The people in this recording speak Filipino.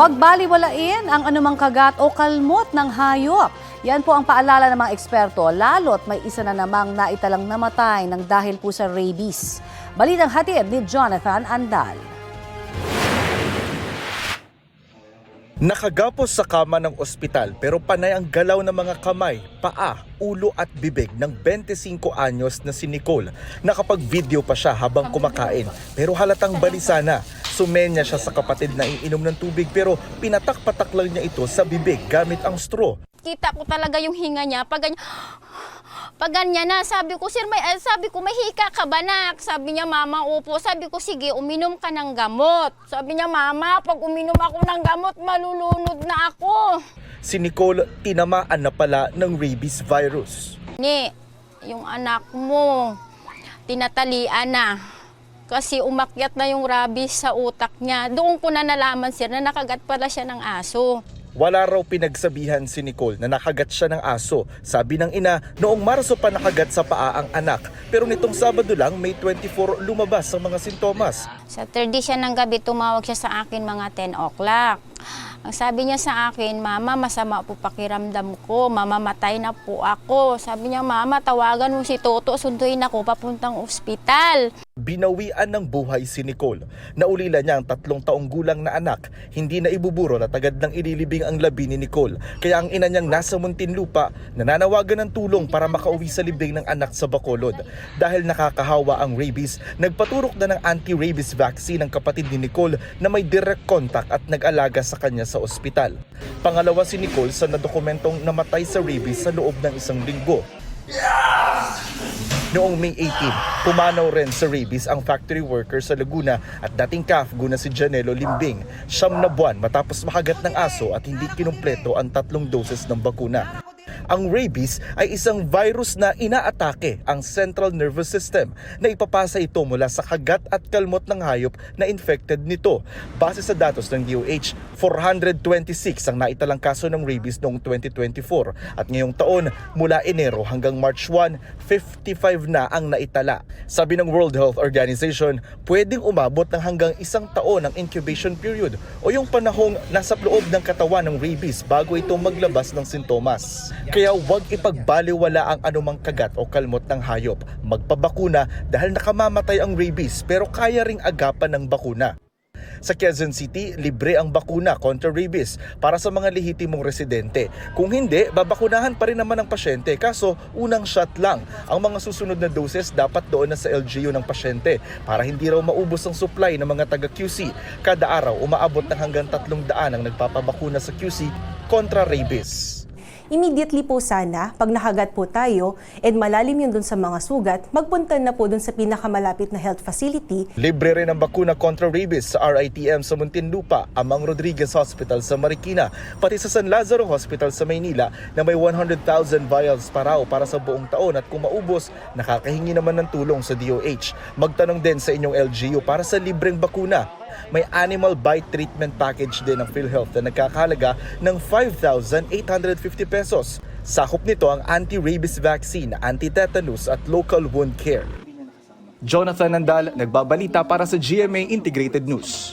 Huwag baliwalain ang anumang kagat o kalmot ng hayop. Yan po ang paalala ng mga eksperto, lalo't may isa na namang naitalang namatay ng dahil po sa rabies. Balitang hatid ni Jonathan Andal. Nakagapos sa kama ng ospital pero panay ang galaw ng mga kamay, paa, ulo at bibig ng 25 anyos na si Nicole. Nakapag-video pa siya habang kumakain pero halatang balisa na. Sumenya siya sa kapatid na iinom ng tubig pero pinatak-patak lang niya ito sa bibig gamit ang straw. Kita ko talaga yung hinga niya. Pag ganyan na, sabi ko, sir, sabi ko, may hika ka ba, nak? Sabi niya, mama, upo. Sabi ko, sige, uminom ka ng gamot. Sabi niya, mama, pag uminom ako ng gamot, malulunod na ako. Si Nicole tinamaan na pala ng rabies virus. Ni, yung anak mo, tinatalian na. Kasi umakyat na yung rabies sa utak niya. Doon ko na nalaman, sir, na nakagat pala siya ng aso. Wala raw pinagsabihan si Nicole na nakagat siya ng aso. Sabi ng ina, noong Marso pa nakagat sa paa ang anak. Pero nitong Sabado lang, May 24, lumabas ang mga sintomas. Sa 3 siya ng gabi, tumawag siya sa akin mga 10 o'clock. Ang sabi niya sa akin, mama, masama po pakiramdam ko, mamamatay na po ako. Sabi niya, mama, tawagan mo si Toto, sunduin ako papuntang ospital. Binawian ng buhay si Nicole. Naulila niya ang 3 taong gulang na anak. Hindi na ibuburo na tagad ng ililibing ang labi ni Nicole. Kaya ang ina niyang nasa Muntinlupa, nananawagan ng tulong para makauwi sa libing ng anak sa Bacolod. Dahil nakakahawa ang rabies, nagpaturok na ng anti-rabies vaccine ang kapatid ni Nicole na may direct contact at nag-alaga sa kanya sa ospital. Pangalawa si Nicole sa nadokumentong namatay sa rabies sa loob ng 1 linggo. Noong May 18, pumanaw rin sa rabies ang factory worker sa Laguna at dating CAFGO na si Janelo Limbing. 9 na buwan matapos makagat ng aso at hindi kinumpleto ang 3 doses ng bakuna. Ang rabies ay isang virus na inaatake ang central nervous system na ipapasa ito mula sa kagat at kalmot ng hayop na infected nito. Base sa datos ng DOH, 426 ang naitalang kaso ng rabies noong 2024 at ngayong taon mula Enero hanggang March 1, 55 na ang naitala. Sabi ng World Health Organization, pwedeng umabot ng hanggang 1 taon ang incubation period o yung panahong nasa loob ng katawan ng rabies bago ito maglabas ng sintomas. Kaya huwag ipagbaliwala ang anumang kagat o kalmot ng hayop. Magpabakuna dahil nakamamatay ang rabies pero kaya ring agapan ng bakuna. Sa Quezon City, libre ang bakuna kontra rabies para sa mga lehitimong residente. Kung hindi, babakunahan pa rin naman ang pasyente kaso unang shot lang. Ang mga susunod na doses dapat doon na sa LGU ng pasyente para hindi raw maubos ang supply ng mga taga-QC. Kada araw, umaabot ng hanggang 300 ang nagpapabakuna sa QC kontra rabies. Immediately po sana, pag nakagat po tayo and malalim yun dun sa mga sugat, magpunta na po dun sa pinakamalapit na health facility. Libre rin ang bakuna kontra rabies sa RITM sa Muntinlupa, Amang Rodriguez Hospital sa Marikina, pati sa San Lazaro Hospital sa Maynila na may 100,000 vials para sa buong taon at kung maubos, nakakahingi naman ng tulong sa DOH. Magtanong din sa inyong LGU para sa libreng bakuna. May animal bite treatment package din ng PhilHealth na nagkakahalaga ng 5,850 pesos. Sakop nito ang anti-rabies vaccine, anti-tetanus at local wound care. Jonathan Andal, nagbabalita para sa GMA Integrated News.